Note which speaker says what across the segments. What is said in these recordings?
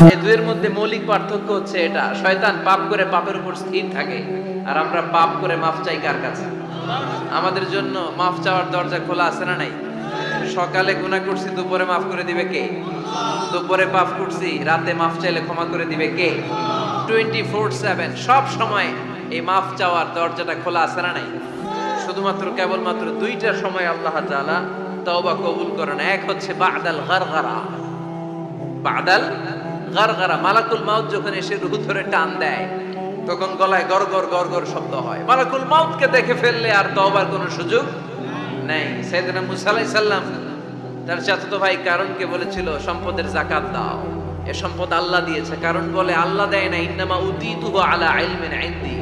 Speaker 1: এই দুইয়ের মধ্যে মৌলিক পার্থক্য হচ্ছে এটা, শয়তান পাপ করে পাপের উপর স্থির থাকে, আর আমরা পাপ করে মাফ চাই কার কাছে? আমাদের জন্য মাফ চাওয়ার দরজা খোলা আছে না নাই? সকালে গুনাহ করছি, দুপুরে মাফ করে দিবে কে? দুপুরে পাপ করছি, রাতে মাফ চাইলে ক্ষমা করে দিবে কে? 24/7 সব সময় এই মাফ চাওয়ার দরজাটা খোলা আছে না নাই? শুধুমাত্র কেবলমাত্র দুইটা সময় আল্লাহ তাআলা তওবা কবুল করেন। এক হচ্ছে বাদাল গারগারা, বাদাল গারগারা, মালাকুল মাউত যখন এসে রূহ ধরে টান দেয় তখন গলায় গরগর গরগর শব্দ হয়। মালাকুল মাউতকে দেখে ফেললে আর তওবার কোনো সুযোগ নেই। সাইয়েদনা মুসা আলাইহিস সালাম তার চাচাতো ভাই কারণকে বলেছিল সম্পদের যাকাত দাও, এ সম্পদ আল্লাহ দিয়েছে। কারণ বলে আল্লাহ দেয় না, ইন্নামা উতীতুহু আলা ইলমিন ইনদি,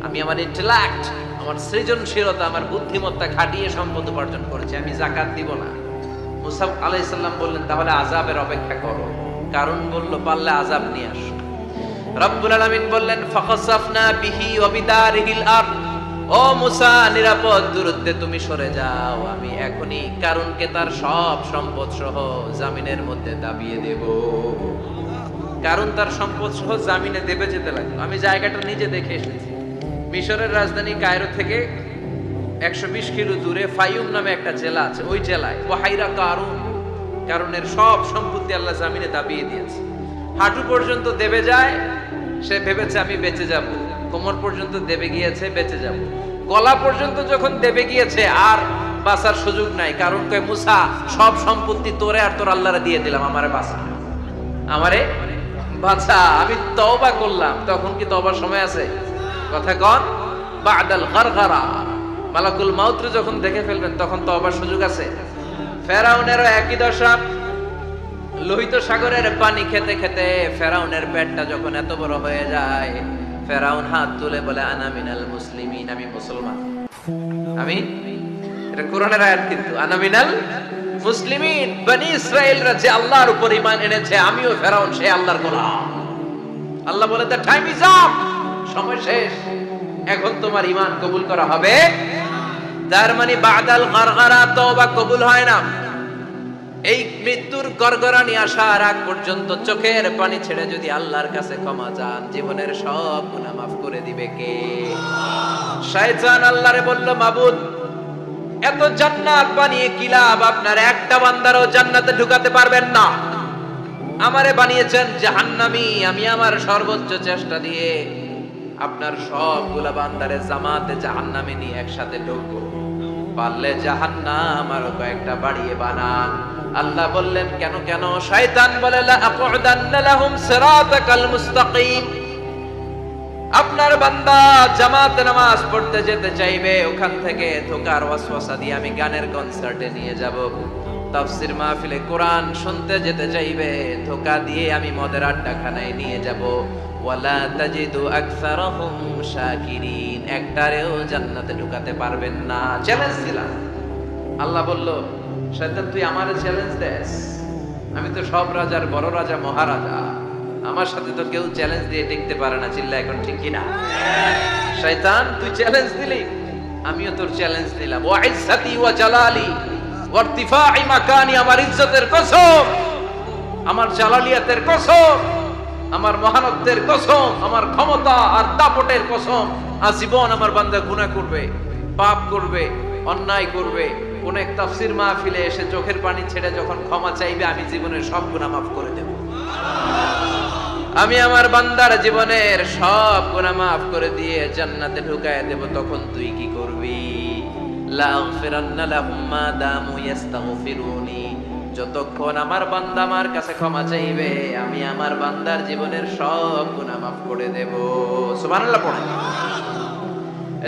Speaker 1: আমি আমার ইন্টেলেক্ট, আমার সৃজনশীলতা, আমার বুদ্ধিমত্তা খাটিয়ে সম্পদ উপার্জন করেছি, আমি যাকাত দিব না। মুসা আলাইহিস সালাম বললেন তাহলে আযাবের অপেক্ষা করো। কারণ বলল পারলে আযাব নিয়ে আসো। রব্বুল আলামিন বললেন ফাখাসাফনা বিহি ওয়া বিদারিহিল আরদ, ও মুসা নিরাপদ দূরত্বে তুমি সরে যাও, আমি এখনি কারণকে তার সব সম্পদ সহ জামিনের মধ্যে দাবিয়ে দেব। কারণ তার সম্পদ সহ জামিনে দেবে যেতে লাগলো। আমি জায়গাটা নিজে দেখে এসেছি। মিশরের রাজধানী কায়রো থেকে 120 কিলো দূরে ফায়ুম নামে একটা জেলা আছে, ওই জেলায় ওয়াহাইরা কারণের সব সম্পত্তি আল্লাহ জামিনে দাবিয়ে দিয়েছে। হাঁটু পর্যন্ত দেবে যায়, সে ভেবেছে আমি বেঁচে যাব। কোমর পর্যন্ত দেবে গিয়েছে, বেঁচে যাব। গলা পর্যন্ত যখন দেবে গিয়েছে আর বাঁচার সুযোগ নাই। কারণ কয় মুসা সব সম্পত্তি তোরে আর তোর আল্লাহরে দিয়ে দিলাম, আমারে বাঁচা, আমারে বাঁচা, আমি তওবা করলাম। তখন কি তওবার সময় আছে? কথা কন, বাদাল গারগারা, মালাকুল মাউত যখন দেখে ফেলবেন তখন তওবার সুযোগ আছে? ফেরাউনেরও একই দশা। লোহিত সাগরের পানি খেতে খেতে ফেরাউনের পেটটা যখন এত বড় হয়ে যায়, ফেরাউন হাত তুলে বলে আনা মিনাল মুসলিমিন, আমি মুসলমান। আমি, এটা কোরআনের আয়াত কিন্তু, আনা মিনাল মুসলিমিন, বনি ইসরাইলরা যে আল্লাহর উপর ঈমান এনেছে, আমিও ফেরাউন সে আল্লাহর গোলাম। আল্লাহ বলে দ্য টাইম ইজ আপ, সময় শেষ, এখন তোমার ঈমান কবুল করা হবে। তার মানে বাদাল গারগারা তওবা কবুল হয় না। এই মৃত্যুর গড়গড়ানি আসার আগ পর্যন্ত চোখের পানি ছেড়ে যদি আল্লাহর কাছে ক্ষমা চান, জীবনের সব গুনাহ মাফ করে দিবে কে? শয়তান আল্লাহরে বলল মাবুদ এত জান্নাত বানিয়ে কি লাভ, আপনার একটা বান্দারও জান্নাতে ঢুকাতে পারবেন না। আমারে বানিয়েছেন জাহান্নামী, আমি আমার সর্বোচ্চ চেষ্টা দিয়ে আপনার সবগুলা বান্দারে জামাতে জাহান্নামে নিয়ে একসাথে ঢুকবো, পারলে জাহান্নাম আরো কয়েকটা বাড়িয়ে বানান। আল্লাহ বললেন কেন কেন? শয়তান বলে লা আকুদান্না লাহুম সিরাতাকাল মুস্তাকিম, আপনার বান্দা জামাতে নামাজ পড়তে যেতে চাইবে, ওখান থেকে ধোঁকার ওয়াসওয়াসা দিয়ে আমি গানের কনসার্টে নিয়ে যাব। তাফসীর মাহফিলে কোরআন শুনতে যেতে চাইবে, ধোঁকা দিয়ে আমি মদের আড্ডাখানায় নিয়ে যাব। ওয়ালা তাজিদু আকসারাহুম শাকিরিন, একটারেও জান্নাতে ঢুকাতে পারবেন না। চ্যালেঞ্জ দিলাম। আল্লাহ বলল শয়তান তুই আমারে চ্যালেঞ্জ দেস, আমি তো সব রাজার বড় রাজা, মহারাজা, আমার সাথে তো কেউ চ্যালেঞ্জ দিয়ে টিকতে পারে না। চিল্লা এখন ঠিক কিনা? শয়তান তুই চ্যালেঞ্জ দিলি, আমিও তোর চ্যালেঞ্জ দিলাম। ওয়া ইজ্জতি ওয়া জালালি ওয়া ইরতিফা'i মাকানি, আমার ইজ্জতের কসম, আমার জালালিয়াতের কসম, আমার মহানত্বের কসম, আমার ক্ষমতা আর দাপটের কসম, আজীবন আমার বান্দা গুনাহ করবে, পাপ করবে, অন্যায় করবে, কোন এক তাফসীর মাহফিলে এসে চোখের পানি ছেড়ে যখন ক্ষমা চাইবে, আমি জীবনের সব গুনাহ মাফ করে দেব। আমি আমার বান্দার জীবনের সব গুনাহ মাফ করে দিয়ে জান্নাতে ঢুকায় দেব। তখন তুই কি করবি? লা আগফিরান্না লাহুম মা দামু ইস্তাগফিরুনি, যতক্ষণ আমার বান্দা আমার কাছে ক্ষমা চাইবে, আমি আমার বান্দার জীবনের সব গুনাহ মাফ করে দেব। সুবহানাল্লাহ পড়েন।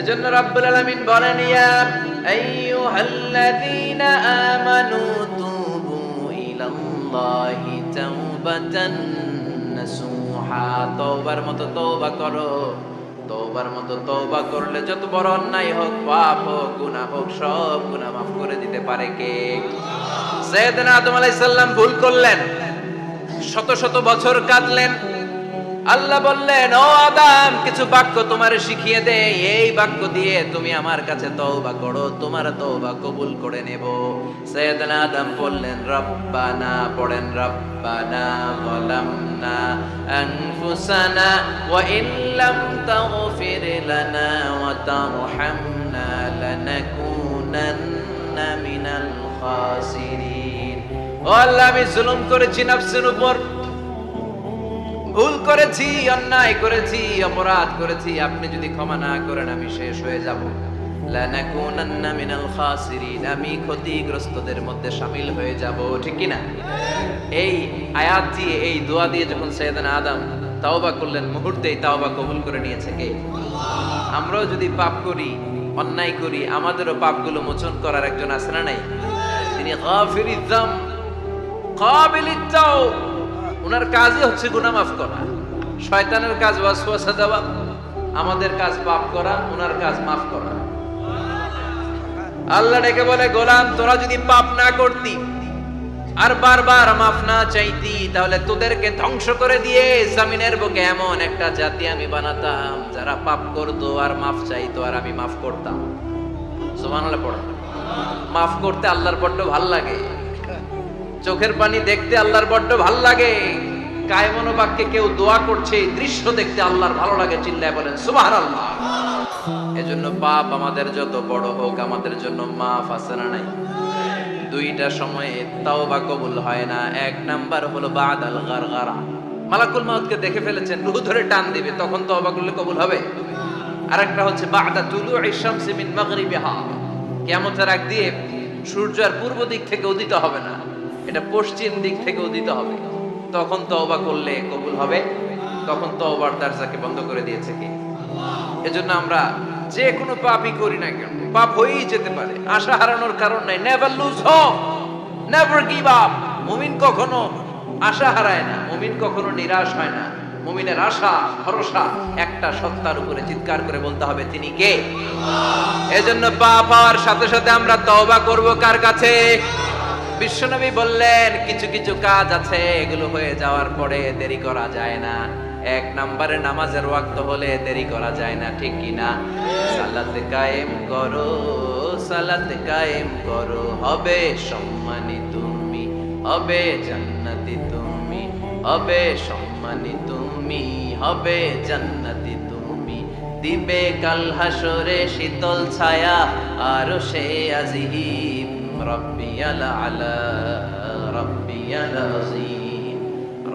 Speaker 1: এজন্য রাব্বুল আলামিন বলেন ইয়া আইয়ুহাল্লাযীনা আমানু তুবু ইলাল্লাহি তাওবাতান নাসুহা, তওবার মতো তওবা করো। তওবার মতো তওবা করলে যত বড় অন্যায় হোক, পাপ হোক, গুনাহ হোক, সব গুনাহ মাফ করে দিতে পারে কে? সাইয়েদনা আদম আলাইহিস সালাম ভুল করলেন, শত শত বছর কাঁদলেন, আল্লাহ বললেন, ও আদম, কিছু বাক্য তোমারে শিখিয়ে দে, এই বাক্য দিয়ে তুমি আমার কাছে তওবা করো, তোমার তওবা কবুল করে নেব। সাইয়েদনা আদম বললেন, রব্বানা, পড়েন, রব্বানা যালামনা আনফুসানা ওয়া ইল্লাম তাগফির লানা ওয়া তারহামনা লানাকুনান্না মিনাল খাসিরিন। ও আল্লাহ, আমি জুলুম করেছি নফসের উপর, ভুল করেছি, অন্যায় করেছি, অপরাধ করেছি, আপনি যদি ক্ষমা না করেন আমি শেষ হয়ে যাব। লানাকুনান্না মিনাল খাসিরিন, আমি ক্ষতিগ্রস্তদের মধ্যে শামিল হয়ে যাব। ঠিক কি না? এই আয়াত দিয়ে, এই দোয়া দিয়ে যখন সাইয়েদনা আদম তাওবা করলেন, মুহূর্তেই তাওবা কবুল করে নিয়েছে কে? আমরাও যদি পাপ করি, অন্যায় করি, আমাদেরও পাপগুলো মোচন করার একজন আছে না নাই? তিনি গাফিরিয যাম, কাবিলিত তাওব। ওনার কাজই হচ্ছে গুনাহ মাফ করা। শয়তানের কাজ ওয়াসওয়াসা দেওয়া, আমাদের কাজ পাপ করা, ওনার কাজ মাফ করা। আল্লাহ ডেকে বলে, গোলাম, তোরা যদি পাপ না করতি আর বারবার মাফ না চাইতি, তাহলে তোদেরকে ধ্বংস করে দিয়ে জমিনের বুকে এমন একটা জাতি আমি বানাতাম যারা পাপ করতো আর মাফ চাইতো, আর আমি মাফ করতাম। সুবহানাল্লাহ পড়া। মাফ করতে আল্লাহর বড্ড ভাল লাগে, চোখের পানি দেখতে আল্লাহর বড্ড ভাল লাগে। কায়মনো বাক্যে কেউ দোয়া করছে, দৃশ্য দেখতে আল্লাহর ভালো লাগে, চিল্লায় বলেন সুবহানাল্লাহ। এজন্য পাপ আমাদের যত বড় হোক, আমাদের জন্য মাফ আছে না নাই? দুইটা সময়ে তাওবা কবুল হয় না। এক নাম্বার হলো বাদাল গারগারা, মালাকুল মাউতকে দেখে ফেলেছেন, রূহ ধরে টান দিবে, তখন তাওবা করলে কবুল হবে। আরেকটা হচ্ছে বাদা তুলুই শামসি মিন মাগরিবিহা, কিয়ামতের আগ দিয়ে সূর্য আর পূর্ব দিক থেকে উদিত হবে না, এটা পশ্চিম দিক থেকে উদিত হবে, তখন তওবা করলে কবুল হবে। তখন তওবার দরজাকে বন্ধ করে দিয়েছে কে? এজন্য আমরা যে কোনো পাপই করি না কেন, পাপ হয়েই যেতে পারে, আশা হারানোর কারণ নাই। Never lose hope, never give up. মুমিন কখনো আশা হারায় না, মুমিন কখনো নিরাশ হয় না। মুমিনের আশা ভরসা একটা সত্তার উপরে, চিৎকার করে বলতে হবে, তিনি কে? এজন্য পাপ হওয়ার সাথে সাথে আমরা তওবা করব কার কাছে? বিশ্বনবী বললেন, কিছু কিছু কাজ আছে, এগুলো হয়ে যাওয়ার পরে দেরি করা যায় না। এক নম্বরে নামাজের ওয়াক্ত হলে দেরি করা যায় না, ঠিক কি না? সালাতে কায়েম করো, সালাতে কায়েম করো, হবে সম্মানী তুমি, হবে জান্নাতি তুমি, হবে সম্মানী তুমি, হবে জান্নাতি তুমি, দিবে কাল হাসরে শীতল ছায়া আরশে আজিম, রব্বিয়াল আলা, রব্বিয়াল আযীম,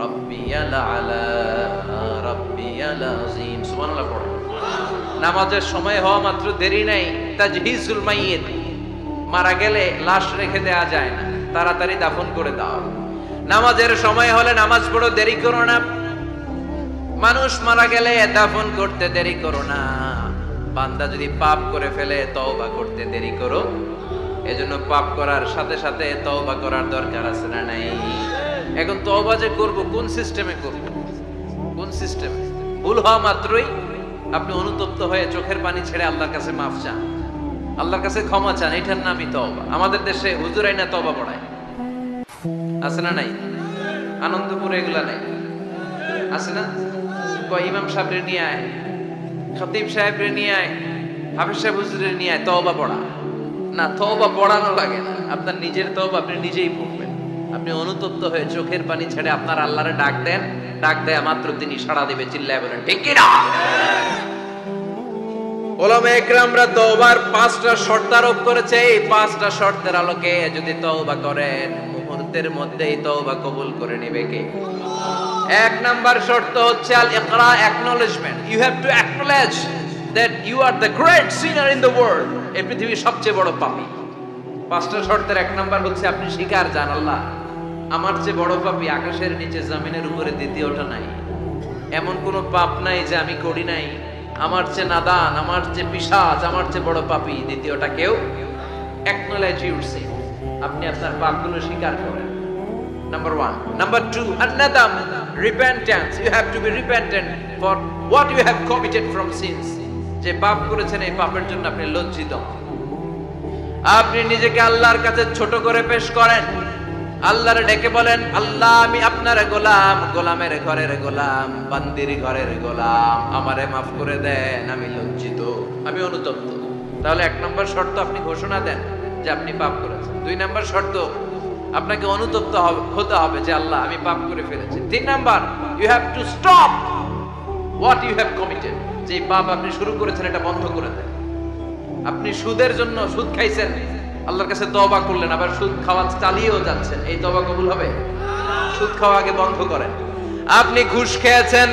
Speaker 1: রব্বিয়াল আলা, রব্বিয়াল আযীম। সুবহানাল্লাহ পড়ো। নামাজের সময় হওয়া মাত্র দেরি নাই। তাজহিজুল মাইয়িত, মারা গেলে লাশ রেখে দেয়া যায় না, তাড়াতাড়ি দাফন করে দাও। নামাজের সময় হলে নামাজ পড়ো, দেরি করো না। মানুষ মারা গেলে দাফন করতে দেরি করো না। বান্দা যদি পাপ করে ফেলে, তওবা করতে দেরি করো। এজন্য পাপ করার সাথে সাথে তওবা করার দরকার আছে না নাই? এখন তওবা যে করব, কোন সিস্টেমে করব? কোন সিস্টেমে? ভুল হওয়া মাত্রই আপনি অনুতপ্ত হয়ে চোখের পানি ছেড়ে আল্লাহর কাছে মাফ চান, আল্লাহর কাছে ক্ষমা চান, এটার নামই তওবা। আমাদের দেশে হুজুর আইনা তওবা পড়ায়, আছে না নাই? আনন্দপুরে এগুলা নাই, আছে না? কয় ইমাম সাহেবরে নিয়ে আয়, খতিব সাহেবরে নিয়ে আয়, হাফেজ সাহেব হুজুরের নিয়ে আয়, তওবা পড়া। না, তওবা পড়ানো লাগে না, আপনার নিজের তওবা আপনি নিজেই পড়বেন। আপনি অনুতপ্ত হয়ে চোখের পানি ছেড়ে আপনার আল্লাহরে ডাক দেন, ডাক দেয়া মাত্র তিনি সাড়া দিবে, চিল্লায় বলেন ঠিক কি না? ওলামা ইকরামরা তওবার 5টা শর্ত আরোপ করেছে। এই 5টা শর্তের আলোকে যদি তওবা করেন, মুহূর্তের মধ্যেই তওবা কবুল করে নেবে কে? এক নাম্বার শর্ত হচ্ছে আল ইকরা, acknowledgement. You have to acknowledge that you are the great sinner in the world. এই পৃথিবীর সবচেয়ে বড় পাপী। 5টা শর্তের এক নাম্বার হচ্ছে আপনি স্বীকার, জান আল্লাহ আমার চেয়ে বড় পাপী আকাশের নিচে জমিনের উপরে দ্বিতীয়টা নাই। এমন কোনো পাপ নাই যে আমি করি নাই। আমার চেয়ে নাদান, আমার চেয়ে পিশাচ, আমার চেয়ে বড় পাপী দ্বিতীয়টা কেউ। অ্যাকনলেজ ইউর সিন, আপনি আপনার পাপগুলো স্বীকার করেন। Number 1. Number 2, an-nadam, repentance. You have to be repentant for what you have committed from sins. যে পাপ করেছেন, এই পাপের জন্য আপনি লজ্জিত। আপনি নিজেকে আল্লাহর কাছে ছোট করে পেশ করেন। আল্লাহর ডেকে বলেন, আল্লাহ আমি আপনার গোলাম, গোলামের ঘরের গোলাম, বান্দির ঘরের গোলাম, আমারে মাফ করে দেন, আমি লজ্জিত, আমি অনুতপ্ত। তাহলে 1 নম্বর শর্ত আপনি ঘোষণা দেন যে আপনি পাপ করেছেন। 2 নম্বর শর্ত আপনাকে অনুতপ্ত হতে হবে যে আল্লাহ আমি পাপ করে ফেলেছি। 3 number, you have to stop what you have committed. যে পাপ আপনি শুরু করেছেন এটা বন্ধ করে দেন। আপনি সুদের জন্য সুদ খাইছেন, আল্লাহর কাছে তওবা করলেন, আবার সুদ খাওয়া চালিয়েও যাচ্ছেন, এই তওবা কবুল হবে? সুদ খাওয়া আগে বন্ধ করেন। আপনি ঘুষ খেয়েছেন,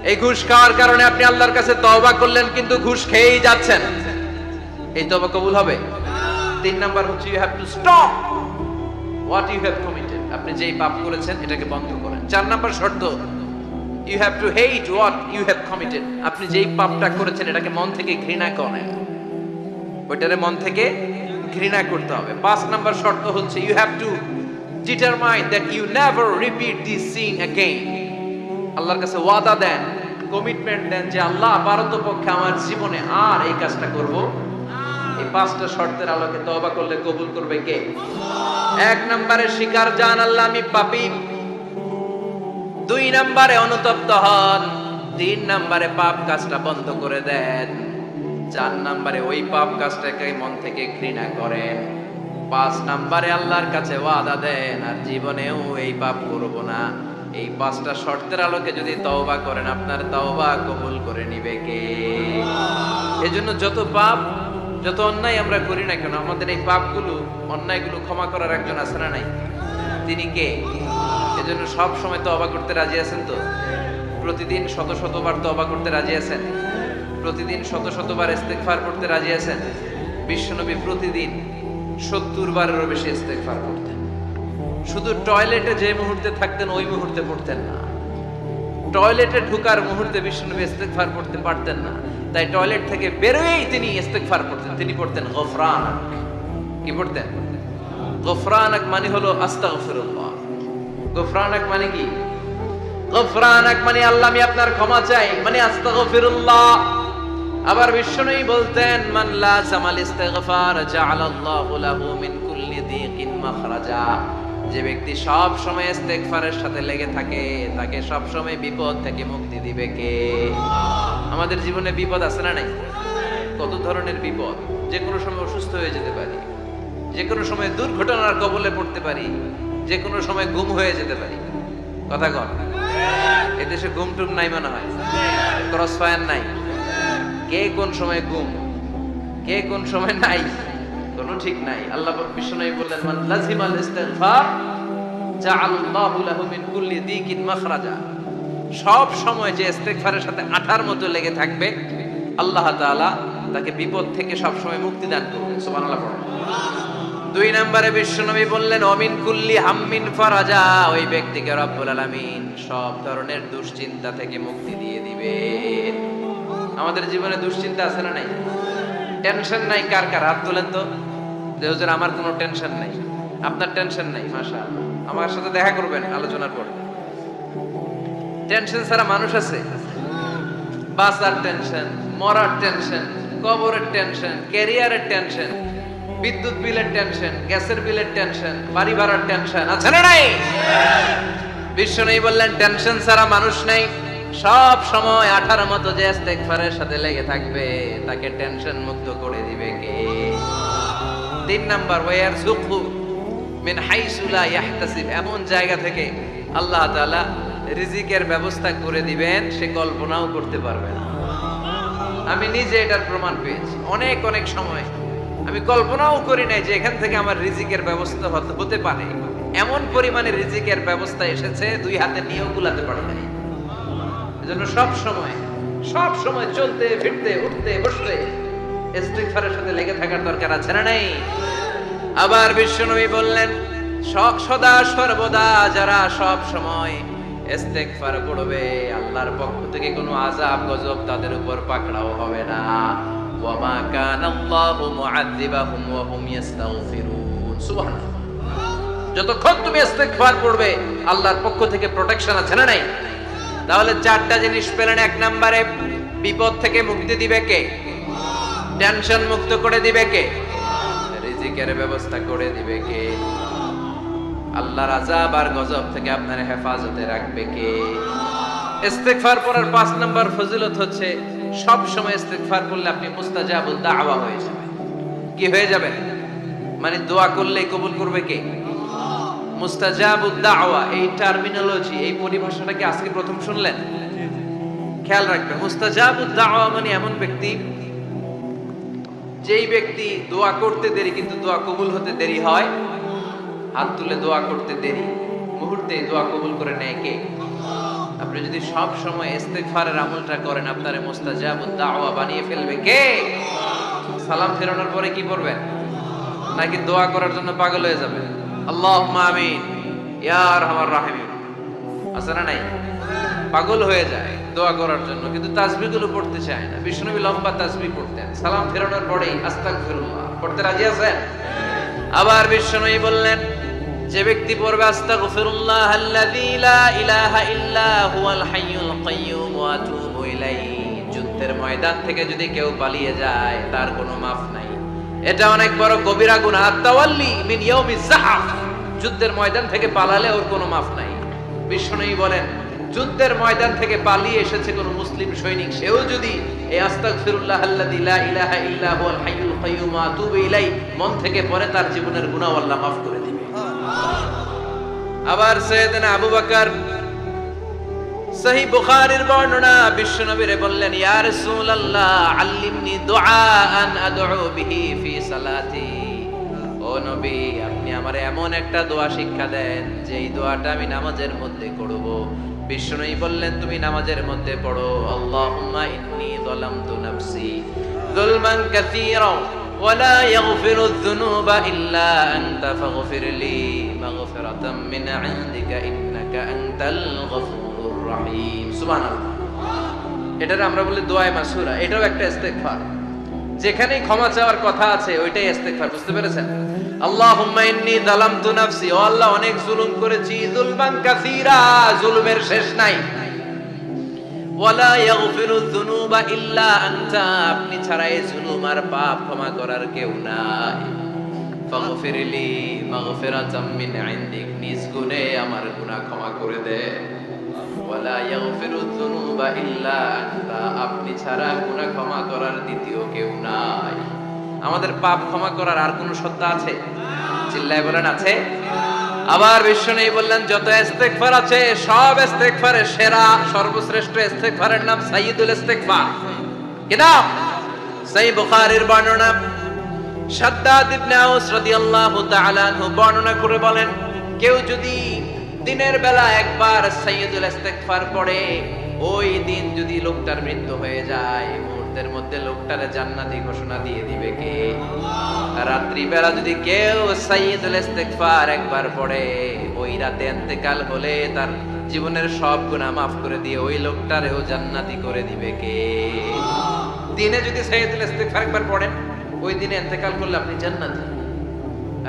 Speaker 1: এই ঘুষ খাওয়ার কারণে আপনি আল্লাহর কাছে তওবা করলেন, কিন্তু ঘুষ খেয়েই যাচ্ছেন, এই তওবা কবুল হবে? 3 নাম্বার হচ্ছে you have to stop what you have committed. আপনি যেই পাপ করেছেন এটাকে বন্ধ করেন। 4 নাম্বার শর্ত, you have to hate what you have committed. আপনি যেই পাপটা করেছেন এটাকে মন থেকে ঘৃণা করেন, ওইটারে মন থেকে ঘৃণা করতে হবে। 5 নাম্বার শর্ত হচ্ছে you have to determine that you never repeat this sin again. আল্লাহর কাছে ওয়াদা দেন, কমিটমেন্ট দেন যে আল্লাহ পারতপক্ষে আমার জীবনে আর এই কাজটা করব। এই 5টা শর্তের আলোকে তওবা করলে কবুল করবে কে? 1 নম্বরে স্বীকার জান আল্লাহ আমি পাপী, 2 নম্বরে অনুতপ্ত হন, 3 নম্বরে পাপ কাজটা বন্ধ করে দেন, 4 নম্বরে ওই পাপ কাজটাকে মন থেকে ঘৃণা করেন, 5 নম্বরে আল্লাহর কাছে ওয়াদা দেন আর জীবনেও এই পাপ করব না। এই 5টা শর্তের আলোকে যদি তওবা করেন আপনার তওবা কবুল করে নিবে কে? এজন্য যত পাপ যত অন্যায় আমরা করি না কেন, আমাদের এই পাপগুলো অন্যায়গুলো ক্ষমা করার একজন আছে না নাই? তিনি কে? এজন্য সব সময় তওবা করতে রাজি আছেন তো? প্রতিদিন শত শতবার তওবা করতে রাজি আছেন? প্রতিদিন শত শতবার ইস্তেগফার করতে রাজি আছেন? বিশ্বনবী প্রতিদিন 70 বারেরও বেশি ইস্তেগফার করতেন। শুধু টয়লেটে যে মুহূর্তে থাকতেন ওই মুহূর্তে পড়তেন না, টয়লেটে ঢোকার মুহূর্তে বিশ্বনবী ইস্তেগফার করতে পারতেন না, তাই টয়লেট থেকে বেরোয়েই তিনি ইস্তেগফার করতেন। তিনি পড়তেন গফরানাক। কি পড়তেন? গফরানাক মানে হলো আস্তাগফিরুল্লাহ। গফরানাক মানে কি? গফরানাক মানে আল্লাহ আমি আপনার ক্ষমা চাই, মানে আস্তাগফিরুল্লাহ। আবার বিশ্বনবী বলতেন মান লা জামাল ইস্তিগফার জাআলাল্লাহু লাহু মিন কুল্লি দিকিন মাখরাজা। যে ব্যক্তি সব সময় ইস্তেগফারের সাথে লেগে থাকে তাকে সব সময় বিপদ থেকে মুক্তি দিবে কে? আমাদের জীবনে বিপদ আছে না নাই? কত ধরনের বিপদ। যে কোনো সময় অসুস্থ হয়ে যেতে পারি, যে কোনো সময় দুর্ঘটনার কবলে পড়তে পারি, যে কোনো সময় গুম হয়ে যেতে পারি। কথা কন, এদেশে গুম টুম নাই মনে হয়, ক্রস ফায়ার নাই। কে কোন সময় গুম, কে কোন সময় নাই, কোনো ঠিক নাই। আল্লাহ বিশ্বনবী বললেন মান লাজিমাল ইস্তিগফার জাআলাল্লাহু লাহু মিন কুল্লি দিকিন মাখরাজা। সব সময় যে ইস্তেগফারের সাথে আঠার মতো লেগে থাকবে আল্লাহ তাআলা তাকে বিপদ থেকে সব সময় মুক্তি দান করবেন। সুবহানাল্লাহ পড়েন। 2 নম্বরে বিশ্বনবী বললেন অমিন কুল্লি হাম্মিন ফারাজা। ওই ব্যক্তিকে রব্বুল আলামিন সব ধরনের দুশ্চিন্তা থেকে মুক্তি দিয়ে দিবেন। আমাদের জীবনে দুশ্চিন্তা আছে না নাই? টেনশন নাই কার কার? হাত তোলেন তো। যে হুজুর আমার কোনো টেনশন নাই। আপনার টেনশন নাই? মাশাআল্লাহ। আমার সাথে দেখা করবেন আলোচনার পর। টেনশন ছাড়া মানুষ আছে? বাসার টেনশন, মরার টেনশন, কবরের টেনশন, ক্যারিয়ারের টেনশন, বিদ্যুৎ বিলের টেনশন, গ্যাসের বিলের টেনশন, বাড়ি ভাড়ার টেনশন আছে না নাই? বিশ্বনবী বললেন টেনশন ছাড়া মানুষ নাই। সব সময় আঠার মতো যে ইস্তেগফারের সাথে লেগে থাকবে তাকে টেনশন মুক্ত করে দিবে কে? 3 নাম্বার ওয়ারযুকহু মিন হাইসু লা ইয়াহতাসিব। এমন জায়গা থেকে আল্লাহ তাআলা রিজিকের ব্যবস্থা করে দিবেন সে কল্পনাও করতে পারবে না। আমি নিজে এটার প্রমাণ পেয়েছি। অনেক অনেক সময় আমি কল্পনাও করি নাই যে এখান থেকে আমার রিজিকের ব্যবস্থা হতে পারে। এমন পরিমাণে রিজিকের ব্যবস্থা এসেছে 2 হাতে নিয়েও কুলাতে পারি নাই। এজন্য সব সময় চলতে ফিরতে উঠতে বসতে ইস্তিগফারের সাথে লেগে থাকার দরকার আছে না নাই? আবার বিশ্বনবী বললেন সদা সর্বদা যারা সব সময় ইস্তেগফার করবে আল্লাহর পক্ষ থেকে কোনো আযাব গজব তাদের উপর পাকড়াও হবে না। ওয়া মা কানাল্লাহু মুআযযিবাহুম ওয়া হুম ইস্তাগফিরুন। সুবহানাল্লাহ। যতক্ষণ তুমি ইস্তেগফার করবে আল্লাহর পক্ষ থেকে প্রোটেকশন আছে না নাই? তাহলে 4টা জিনিস পেলেন। 1 নম্বরে বিপদ থেকে মুক্তি দিবে কে? টেনশন মুক্ত করে দিবে কে? রিজিকের ব্যবস্থা করে দিবে কে? আল্লাহর আযাব আর গজব থেকে আপনার হেফাজতে রাখবে কে? ইস্তিগফার পড়ার 5 নাম্বার ফজিলত হচ্ছে সব সময় ইস্তিগফার করলে আপনি মুস্তাজাবুদ দাওয়া হয়ে যাবেন। কি হয়ে যাবেন? মানে দোয়া করলেই কবুল করবে কে? মুস্তাজাবুদ দাওয়া, এই টার্মিনোলজি, এই পরিভাষাটা কি আজকে প্রথম শুনলেন? খেয়াল রাখবেন, মুস্তাজাবুদ দাওয়া মানে এমন ব্যক্তি, যেই ব্যক্তি দোয়া করতে দেরি কিন্তু দোয়া কবুল হতে দেরি হয়। হাত তুলে দোয়া করতে দেরি, মুহূর্তে দোয়া কবুল করে নেয় কে? আপনি যদি সব সময় ইস্তিগফারের আমলটা করেন, আপনারে মুস্তাজাবুদ দাওয়া বানিয়ে ফেলবে কে? সালাম ফেরানোর পরে কি পড়বেন? নাকি দোয়া করার জন্য পাগল হয়ে যাবেন? আল্লাহুম্মা আমিন ইয়া আরহামার রাহিমিন, আছে না নাই? পাগল হয়ে যায় দোয়া করার জন্য, কিন্তু তাসবিহগুলো পড়তে চায় না। বিষ্ণুনবী লম্বা তাসবিহ পড়তেন, সালাম ফেরানোর পরেই আস্তাগফিরুল্লাহ পড়তে রাজি আছেন? আবার বিষ্ণুনবী বললেন, যে ব্যক্তি পড়বে আস্তাগফিরুল্লাহ আল্লাযী লা ইলাহা ইল্লা হুয়াল হাইয়ুল কাইয়্যুম ওয়া আতুবু ইলাইহি, যুদ্ধের ময়দান থেকে যদি কেউ পালিয়ে যায় তার কোনো মাফ নাই। এটা অনেক বড় কবিরা গুনাহ। আত-তাওয়াল্লি মিন ইয়াউমিজ যাহফ, যুদ্ধের ময়দান থেকে পালালে ওর কোনো মাফ নাই। বিষ্ণুনবী বলেন, যুদ্ধের ময়দান থেকে পালিয়ে এসেছে কোন মুসলিম সৈনিক, সেও যদি এই আস্তাগফিরুল্লাহ আল্লাযী লা ইলাহা ইল্লা হুয়াল হাইয়ুল কাইয়্যুম ওয়া আতুবু ইলাইহি মন থেকে পড়ে, তার জীবনের গুনাহ আল্লাহ মাফ করে দিবে। আবার সাইয়েদনা আবু বকর, সহিহ বুখারীর বর্ণনা, বিশ্বনবীরে বললেন, ইয়া রাসূলুল্লাহ আল্লিমনি দুআআন আদউ বিহি ফি সালাতি, ও নবী আপনি আমারে এমন একটা দোয়া শিক্ষা দেন যেই দোয়াটা আমি নামাজের মধ্যে করব। বিশ্বনবী বললেন, তুমি নামাজের মধ্যে পড়ো, আল্লাহুম্মা ইন্নী যালামতু নাফসি যুলমান কাসীরা ওয়া লা ইয়াগফিরুয যুনুবা ইল্লা আনতা ফাগফিরলি মাগফিরাতাম মিন ইনদিকা ইন্নাকা আনতাল গফুরুর রহিম। সুবহানাল্লাহ। এটার আমরা বলি দোয়ায়ে মাসুরা, এটাও একটা ইস্তিগফার। যেখানেই ক্ষমা চাওয়ার কথা আছে ওইটাই ইস্তিগফার। বুঝতে পেরেছেন? আল্লাহুম্মা ইন্নী যালামতু নাফসি, ও আল্লাহ অনেক জুলুম করেছি, যুলমান কাসীরা, জুলুমের শেষ নাই। ওয়ালা ইয়াগফিরুয যুনুবা ইল্লা আনতা, আপনি ছাড়া এই জুলুম আর পাপ ক্ষমা করার কেউ নাই। ফাগফিরলি মাগফিরাতাম মিন ইনদিক, নিজ গুণে আমার গুনাহ ক্ষমা করে দে। ওয়ালা ইয়াগফিরুয যুনুবা ইল্লা আনতা, আপনি ছাড়া গুনাহ ক্ষমা করার দ্বিতীয় কেউ নাই। আমাদের পাপ ক্ষমা করার আর কোন সত্তা আছে? চিল্লায় বলেন, আছে? আবার বিশ্বনবী বললেন, যত ইস্তিগফার আছে সব ইস্তিগফারের সেরা সর্বশ্রেষ্ঠ ইস্তিগফারের নাম সাইয়্যিদুল ইস্তিগফার। কি নাম? সহিহ বুখারীর বর্ণনা, শাদ্দাদ ইবনে আউস রাদিয়াল্লাহু তাআলা আনহু বর্ণনা করে বলেন, কেউ যদি দিনের বেলা একবার সাইয়্যিদুল ইস্তিগফার পড়ে, ওই দিন যদি লোকটার মৃত্যু হয়ে যায়, মুহূর্তের মধ্যে লোকটারে জান্নাতি ঘোষণা দিয়ে দিবে কে? রাত্রি বেলা যদি কেউ সাইয়্যিদুল ইস্তিগফার একবার পড়ে, ওই রাতে ইন্তেকাল হলে তার জীবনের সব গুনাহ মাফ করে দিয়ে ওই লোকটারেও জান্নাতি করে দিবে কে? দিনে যদি সাইয়্যিদুল ইস্তিগফার একবার পড়েন, ওই দিনে ইন্তেকাল করলে আপনি জান্নাতি।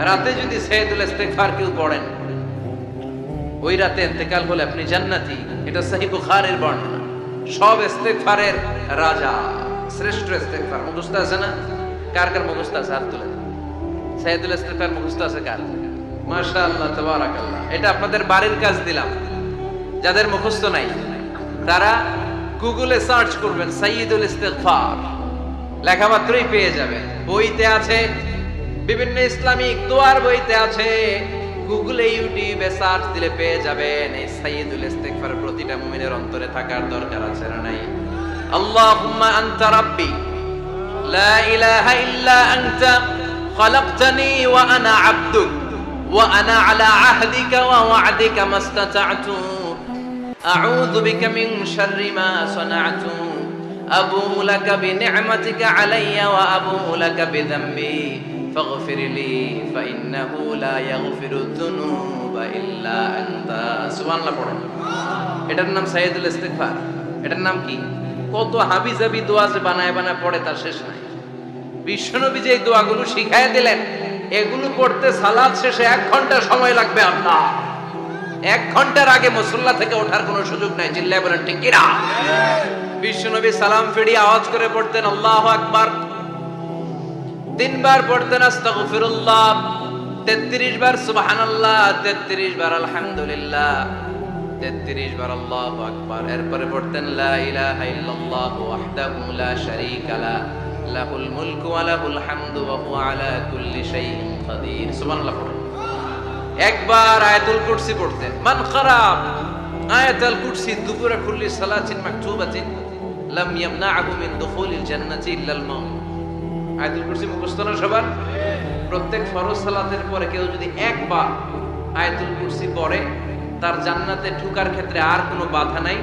Speaker 1: রাতে যদি সাইয়্যিদুল ইস্তিগফার কেউ পড়েন, ওই রাতে ইন্তেকাল হলে আপনি জান্নাতি। এটা সহিহ বুখারীর বর্ণনা। সব ইস্তিগফারের রাজা, শ্রেষ্ঠ ইস্তিগফার। মুখস্থ আছে না? কার কার মুখস্থ আছে? হাত তুলেন। সাইয়্যিদুল ইস্তিগফার মুখস্থ আছে কার? মাশাআল্লাহ, তাবারাকাল্লাহ। এটা আপনাদের বাড়ির কাজ দিলাম। যাদের মুখস্থ নাই তারা গুগলে সার্চ করবেন সাইয়্যিদুল ইস্তিগফার, লেখা মাত্রই পেয়ে যাবেন। বইতে আছে, বিভিন্ন ইসলামিক দোয়ার বইতে আছে, গুগলে ইউটিউবে সার্চ দিলে পেয়ে যাবেন। এই সাইয়্যিদুল ইস্তিগফার প্রতিটা মুমিনের অন্তরে থাকার দরকার আছে না নাই? আল্লাহুম্মা আনতা রাব্বি লা ইলাহা ইল্লা আনতা খালাকতানি ওয়া আনা আবদুক ওয়া আনা আলা আহদিকা ওয়া ওয়া'দিকা মাস্তাতা'তু আউযু বিকা মিন শাররি মা সানা'তু আবু'ু লাকা বিনি'মাতিকা আলাইয়া ওয়া আবু'ু লাকা বিযামবি ফাগফিরলি ফাইন্নাহু লা ইয়াগফিরুয যুনুবা ইল্লা আনতা। সুবহানাল্লাহ পড়ুন। এটার নাম সাইয়্যিদুল ইস্তিগফার। এটার নাম কি? কত হাবিজাবি দোয়া যে বানায় বানায় পড়ে তার শেষ নাই। বিশ্বনবী যে দোয়াগুলো শিখায় দিলেন, এগুলো পড়তে সালাত শেষে 1 ঘন্টা সময় লাগবে আপনার। 1 ঘন্টার আগে মুসল্লা থেকে ওঠার কোনো সুযোগ নাই। চিল্লায় বলেন ঠিক কি না? বিশ্বনবী সালাম ফিরিয়ে আওয়াজ করে পড়তেন আল্লাহু আকবার। 3 বার পড়তেন আস্তাগফিরুল্লাহ, 33 বার সুবহানাল্লাহ, 33 বার আলহামদুলিল্লাহ, 33 বার আল্লাহু আকবার। এরপরে পড়তেন লা ইলাহা ইল্লাল্লাহু ওয়াহদাহু লা শারীকা লা, লাহুল মুলকু ওয়া লাহুল হামদু ওয়া হুয়া আলা কুল্লি শাইইন কাদির। সুবহানাল্লাহ। একবার আয়াতুল কুরসি পড়তেন। মান ক্বারা আয়াতুল কুরসি দুবুরা কুল্লি সালাতিন মাকতুবাতিন লাম ইয়ামনাহু মিন দুখুলিল জান্নাতি ইল্লাল মাউত। আয়াতুল কুরসি মুখস্থ না সবার? প্রত্যেক ফরজ সালাতের পরে কেউ যদি একবার আয়াতুল কুরসি পড়ে, তার জান্নাতে ঢোকার ক্ষেত্রে আর কোনো বাধা নাই,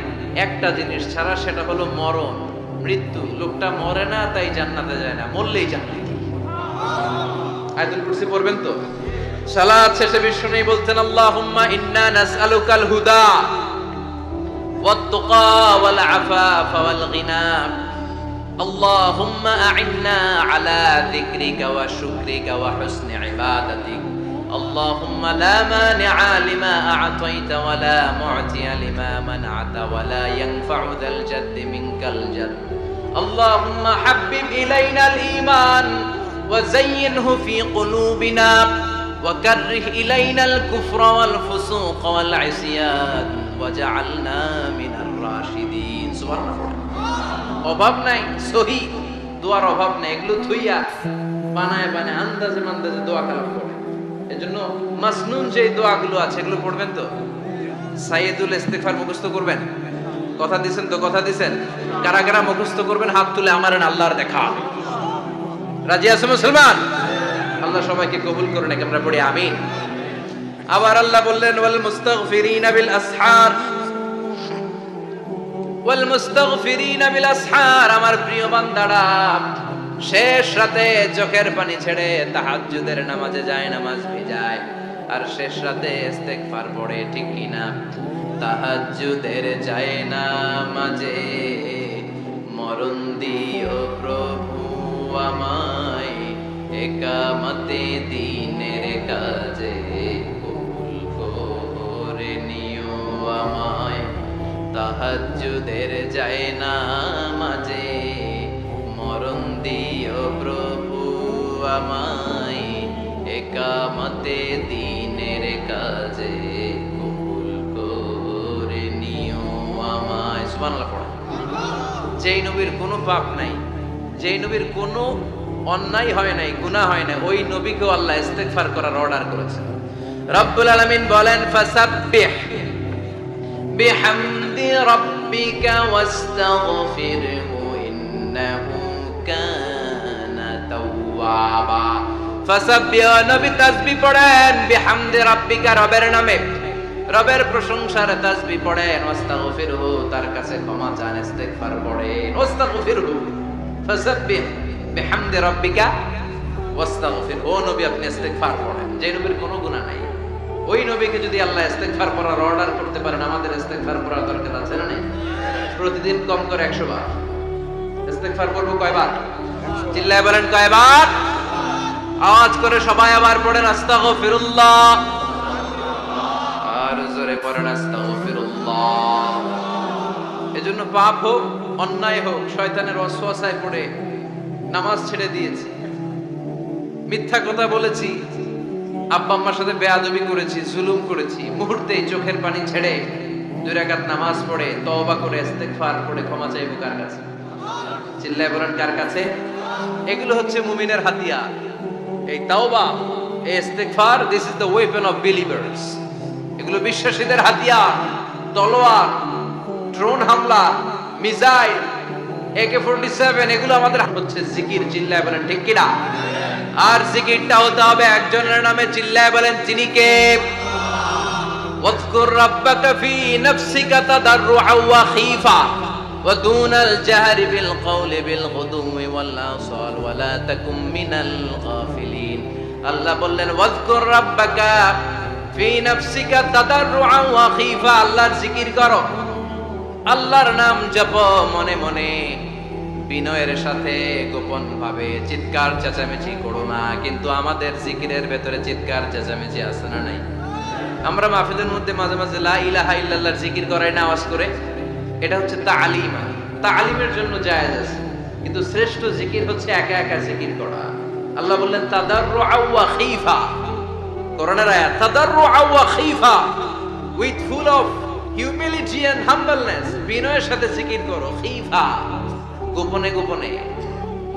Speaker 1: একটা জিনিস ছাড়া, সেটা হলো মরণ, মৃত্যু। লোকটা মরে না তাই জান্নাতে যায় না, মরলেই জান্নাতে। আয়াতুল কুরসি পড়বেন তো? সালাত শেষে বিষ্ণু বলতেন আল্লাহুম্মা ইন্না নাসআলুকাল হুদা ওয়াত তুকা ওয়াল আফাফা ওয়াল গিনা আল্লাহুম্মা আ'ইন্না আলা যিকরিকা ওয়া শুকরিকা ওয়া হুসনি ইবাদাতিক আল্লাহুম্মা লা মানিআ লিমা আ'তাইতা ওয়া লা মু'তিয়া লিমা মানআতা ওয়া লা ইয়ানফা'ু যাল জাদ্দি মিনকাল জাদ আল্লাহুম্মা হাব্বিব ইলাইনাল ঈমান ওয়া যায়্যিনহু ফি কুলুবিনা وكره إلينا الكفر والفسوق والعصيان وجعلنا من الراشدين سبحان الله অভাব নাই সহি দোয়ার অভাব নাই এগুলো থুইয়া বানায় বানায় আন্দাজে মান্দাজে দোয়া কালাম পড়ে এজন্য মাসনুন যে দোয়াগুলো আছে এগুলো পড়বেন তো সাইয়্যিদুল ইস্তিগফার মুখস্থ করবেন কথা দিবেন তো কথা দিবেন কারা কারা মুখস্থ করবেন হাত তুলে আমারে আল্লাহর দেখা রাজি আছেন মুসলমান আল্লাহ সবাইকে কবুল করুন আমরা পড়ি আমিন আবার আল্লাহ বললেন ওয়াল মুস্তাগফিরিনা বিল আসহার ওয়াল মুস্তাগফিরিনা বিল আসহার আমার প্রিয় বান্দারা শেষ রাতে চোখের পানি ছেড়ে তাহাজ্জুদের নামাজে যায় নামাজ ভিজায় আর শেষ রাতে ইস্তিগফার পড়ে ঠিক কি না তাহাজ্জুদের যায় নামাজে মরণ দিও প্রভু আমায় একামতে দিনের কাজে কবুল করে নিও আমায় তাহাজ্জুদের যায় নামাজে মরণ দিও প্রভু আমায় একামতে দিনের কাজে কবুল করে নিও আমায় সুবহানাল্লাহ পড়ো যেই নবীর কোনো পাপ নাই যেই নবীর কোনো অন্যায় হয় নাই গুনাহ হয় না ওই নবীকেও আল্লাহ ইস্তিগফার করার অর্ডার করেছেন রব্বুল আলামিন বলেন ফাসাব্বিহ বিহামদি রাব্বিকা ওয়াস্তাগফিরহু ইন্নাহু কানা তাওয়াবা ফাসাব্বিহ নবী তাসবিহ পড়েন বিহামদি রাব্বিকা রবের নামে রবের প্রশংসার তাসবিহ পড়েন ওয়াস্তাগফিরহু তার কাছে ক্ষমা চান ইস্তিগফার পড়েন ওয়াস্তাগফিরহু ফাসাব্বিহ বিহামদি রাব্বিকা ওয়াস্তাগফির ও নবী আপনি ইস্তিগফার পড়েন যে নবীর কোনো গুনাহ নাই ওই নবীকে যদি আল্লাহ ইস্তিগফার করার অর্ডার করতে পারেন আমাদের ইস্তিগফার করার দরকার আছে না নাই প্রতিদিন কম করে 100 বার ইস্তিগফার করব কয়বার চিল্লায় বলেন কয়বার আওয়াজ করে সবাই আবার পড়েন আস্তাগফিরুল্লাহ আর জোরে পড়েন আস্তাগফিরুল্লাহ এজন্য পাপ হোক অন্যায় হোক শয়তানের ওয়াসওয়াসায় পড়ে নামাজ ছেড়ে দিয়েছি মিথ্যা কথা বলেছি আব্বা আম্মার সাথে বেয়াদবি করেছি জুলুম করেছি মুহূর্তেই চোখের পানি ছেড়ে 2 রাকাত নামাজ পড়ে তওবা করে ইস্তিগফার করে ক্ষমা চাইবো কার কাছে চিল্লায় বলেন কার কাছে এগুলো হচ্ছে মুমিনের হাতিয়ার এই তওবা এই ইস্তিগফার this is the weapon of believers এগুলো বিশ্বাসীদের হাতিয়ার তলোয়ার ড্রোন হামলা মিসাইল AK-47 এগুলো আমাদের হচ্ছে জিকির চিল্লায় বলেন ঠিক কি না আর জিকিরটা হতে হবে একজনের নামে চিল্লায় বলেন যিনি কে ওয়াজকুর রাব্বাকা ফি নাফসিকা তাদাররুআ ওয়া খীফা ওয়া দুনাল জাহরি বিল কওলি বিল গুদুমি ওয়াল আসাল ওয়া লা তাকুম মিনাল গাফিলিন আল্লাহ বললেন ওয়াজকুর রাব্বাকা ফি নাফসিকা তাদাররুআ ওয়া খীফা আল্লাহর জিকির করো আল্লাহর নাম জপো মনে মনে বিনয়ের সাথে গোপন ভাবে চিৎকার চেঁচামেচি করো না কিন্তু আমাদের জিকিরের ভেতরে চিৎকার চেঁচামেচি আছে না নাই আমরা মাহফিলের মধ্যে মাঝে মাঝে লা ইলাহা ইল্লাল্লাহর জিকির করাই না আওয়াজ করে এটা হচ্ছে তালিম তালিমের জন্য জায়েজ আছে কিন্তু শ্রেষ্ঠ জিকির হচ্ছে একা একা জিকির করা আল্লাহ বললেন তাদাররুআ ওয়া খীফা কোরআনের আয়াত, তাদাররুআ ওয়া খাইফা, with full of humility and humbleness, বিনয়ের সাথে জিকির করো। খাইফা, গোপনে গোপনে,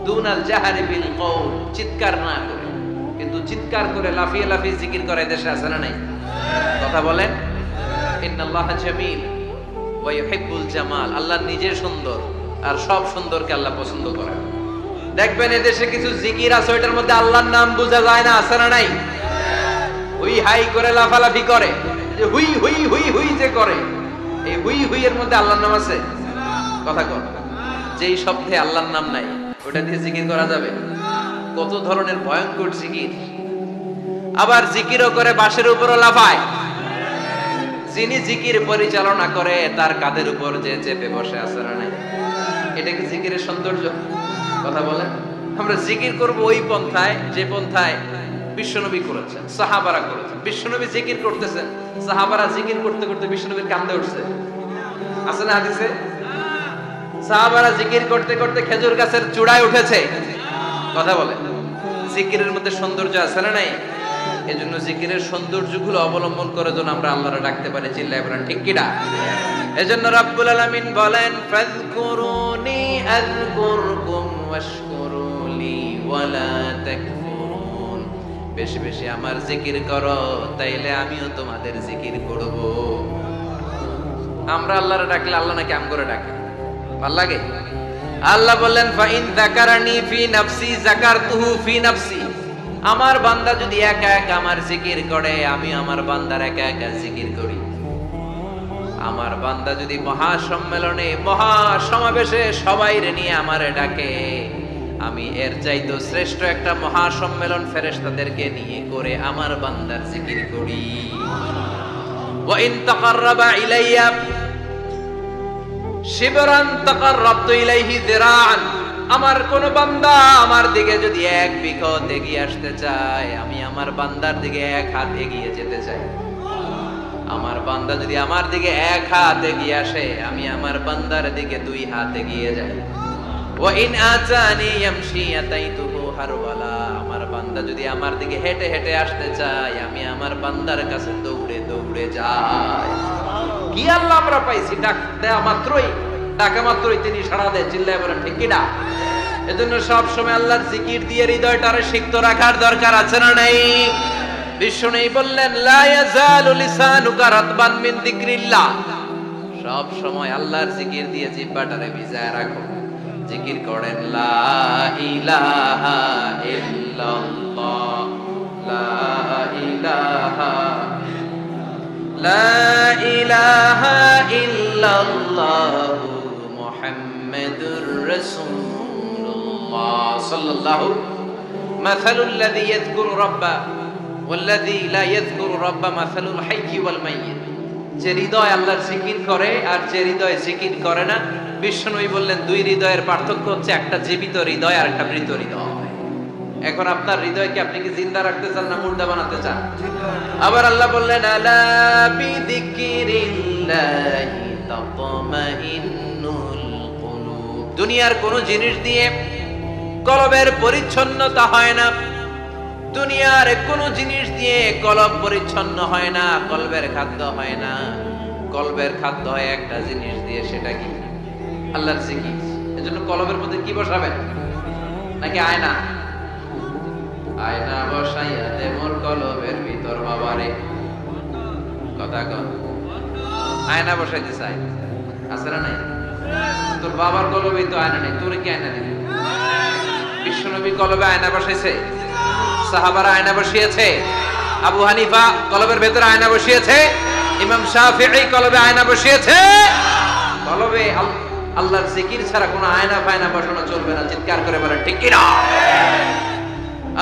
Speaker 1: দুনাল জাহারি বিল কওল, চিৎকার না করে। কিন্তু চিৎকার করে লাফিয়ে লাফিয়ে জিকির করে দেশে আছে না নাই? কথা বলেন। ইন্নাল্লাহা জামিল ওয়া ইউহিব্বুল জামাল, আল্লাহ নিজে সুন্দর আর সব সুন্দরকে আল্লাহ পছন্দ করে। দেখবেন এদেশে কিছু জিকির আছে ওইটার মধ্যে আল্লাহর নাম বোঝা যায় না, আছে না নাই? হুই হাই করে লাফালাফি করে, যে হুই হুই হুই হুই যে করে, এই হুই হুই এর মধ্যে আল্লাহর নাম আছে? কথা কর। যেই শব্দে আল্লাহর নাম নাই ওটা দিয়ে জিকির করা যাবে? কত ধরনের ভয়ঙ্কর জিকির। আবার জিকিরও করে বাঁশের উপরও লাফায়। যিনি জিকির পরিচালনা করে তার কাঁধের উপর যে চেপে বসে আছে না নাই? এটা কি জিকিরের সৌন্দর্য? কথা বলেন। আমরা জিকির করব ওই পন্থায় যে পন্থায় বিশ্বনবী করেছেন, সাহাবারা করেছেন। বিশ্বনবী জিকির করতেছেন, সাহাবারা জিকির করতে করতে বিশ্বনবীর কান্দে উঠছে, আছে না হাদিসে? সাহাবারা জিকির করতে করতে খেজুর গাছের চূড়ায় উঠেছে। কথা বলেন। জিকিরের মধ্যে সৌন্দর্য আছে না নাই? এজন্য জিকিরের সৌন্দর্যগুলো অবলম্বন করে যেন আমরা আল্লাহরে ডাকতে পারি। চিল্লায় বলেন ঠিক কি না? এজন্য রাব্বুল আলামিন বলেন, ফাযকুরুনি আযকুরকুম ওয়াশকুরুলি ওয়ালা তাকফুরুন। বেশি বেশি আমার জিকির করো, তাইলে আমিও তোমাদের জিকির করব। আমরা আল্লাহরে ডাকলে আল্লাহ নাকি আম করে ডাকে? ভাল লাগে? আল্লাহ বললেন, ফাইন যাকারানি ফি নাফসি যাকারতুহু ফি নাফসি। আমার বান্দা যদি একা একা আমার জিকির করে, আমি আমার বান্দার একা একা জিকির করি। আমার বান্দা যদি মহাসম্মেলনে মহাসমাবেশে সবাইরে নিয়ে আমারে ডাকে, আমি এর চাইতে শ্রেষ্ঠ একটা মহাসম্মেলন ফেরেশতাদেরকে নিয়ে করে আমার বান্দার জিকির করি। ওয়া ইন তাকাররাবা ইলাইয়া শিবরান তাকাররাবতু ইলাইহি যিরাআন। আমার কোন বান্দা আমার দিকে যদি এক বিঘত এগিয়ে আসতে চায়, আমি আমার বান্দার দিকে এক হাত এগিয়ে যেতে চাই। আমার বান্দা যদি আমার দিকে এক হাত এগিয়ে আসে, আমি আমার বান্দার দিকে দুই হাত এগিয়ে যাই। ওয়া ইন আতানি ইয়ামশি আতাইতুহু হারওয়ালা। আমার বান্দা যদি আমার দিকে হেঁটে হেঁটে আসতে চায়, আমি আমার বান্দার কাছে দৌড়ে দৌড়ে যাই। কি আল্লাহ আমরা পাইছি, ডাক দেয়া মাত্রই, ডাকা মাত্রই তিনি সাড়া দেয়। চিল্লায় বলেন ঠিক কি না? এজন্য সব সময় আল্লাহর জিকির দিয়ে হৃদয়টারে সিক্ত রাখার দরকার আছে না নাই? বিষ্ণু বললেন, লা ইয়াজালু লিসানুকা রাতবান মিন যিকরিল্লাহ। সব সময় আল্লাহর জিকির দিয়ে জিহ্বাটারে ভিজায় রাখো। জিকির করেন, লা ইলাহা ইল্লাল্লাহ, লা ইলাহা, লা ইলাহা ইল্লাল্লাহ মুহাম্মাদুর রাসূলুল্লাহ সাল্লাল্লাহু। মাসালুল লাযী ইয়াযকুরু রাব্বা ওয়াল্লাযী লা ইয়াযকুরু রাব্বা মাসালুল হাইয়্যি ওয়াল মাইয়্যিত। যে হৃদয় আল্লাহর জিকির করে আর যে হৃদয় জিকির করে না, বিষ্ণুই বললেন দুই হৃদয়ের পার্থক্য হচ্ছে একটা জীবিত হৃদয় আর একটা মৃত হৃদয়। এখন আপনার হৃদয়কে আপনি কি জিন্দা রাখতে চান না মুর্দা বানাতে চান? আবার আল্লাহ বললেন, আলা বিযিকরিল্লাহি তাতমাইন্নুল কুলুব। দুনিয়ার কোন জিনিস দিয়ে কলবের পরিচ্ছন্নতা হয় না। দুনিয়ার কোন জিনিস দিয়ে কলব পরিচ্ছন্ন হয় না, কলবের খাদ্য হয় না। কলবের খাদ্য হয় একটা জিনিস দিয়ে, সেটা কি? আল্লাহর জিকির। এজন্য কলবের মধ্যে কি বসাবেন? নাকি আয়না? আয়না বসাইয়া দে মোর কলবের ভিতর বাবারে। কথা কন। আয়না বসাইতে চাই, আছে না নাই? তোর বাবার কলবে তো আয়না নেই, তোর কি আয়না দিবি? বিশ্বনবী কলবে আয়না বসাইছে, সাহাবারা আয়না বসিয়েছে, আবু হানিফা কলবের ভেতরে আয়না বসিয়েছে, ইমাম শাফিঈ কলবে আয়না বসিয়েছে। কলবে আল্লাহর জিকির ছাড়া কোনো আয়না ফায়না বসানো চলবে না। চিৎকার করে বলেন ঠিক কি না?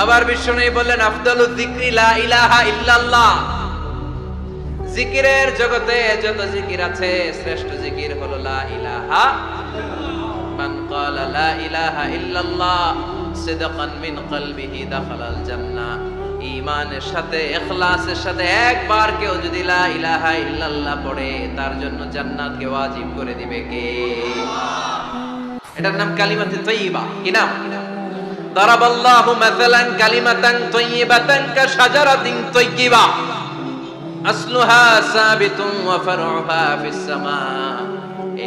Speaker 1: আবার বিষ্ণু বললেন, আফদালুয যিকরি লা ইলাহা ইল্লাল্লাহ। জিকিরের জগতে যত জিকির আছে, শ্রেষ্ঠ জিকির হলো লা ইলাহা। মান ক্বালা লা ইলাহা ইল্লাল্লাহ সিদকান মিন কলবিহি দাখালাল জান্নাহ। ঈমানের সাথে, ইখলাসের সাথে একবার কেউ যদি লা ইলাহা ইল্লাল্লাহ পড়ে, তার জন্য জান্নাতকে ওয়াজিব করে দিবে কে? এটার নাম কালিমাতুত তাইয়্যিবা। কি নাম? দারাবাল্লাহু মাসালান কালিমাতান তাইয়িবাতান কাশাজারাতিন তাইয়্যিবা আসলুহা সাবিতুন ওয়া ফারউহা ফিস সামা।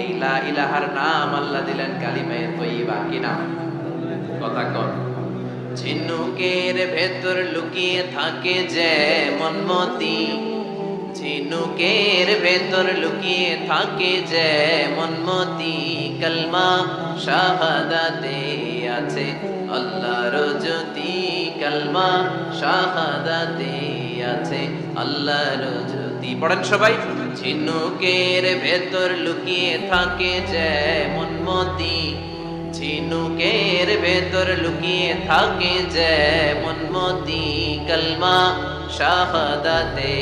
Speaker 1: এই লা ইলাহার নাম আল্লাহ দিলেন কালিমায়ে তাইয়্যিবা। কি নাম? কথা কর। ঝিনুকের ভেতর লুকিয়ে থাকে যেমন মতি, ঝিনুকের ভেতর লুকিয়ে থাকে যেমন মতি, কালমা শাহাদাতে আছে আল্লাহর জ্যোতি, কালমা শাহাদাতে আছে আল্লাহর জ্যোতি। পড়েন সবাই। ঝিনুকের ভেতর লুকিয়ে থাকে যেমন মতি, ঝিনুকের ভেতর লুকিয়ে থাকে যেমন মতি, কালমা শাহাদাতে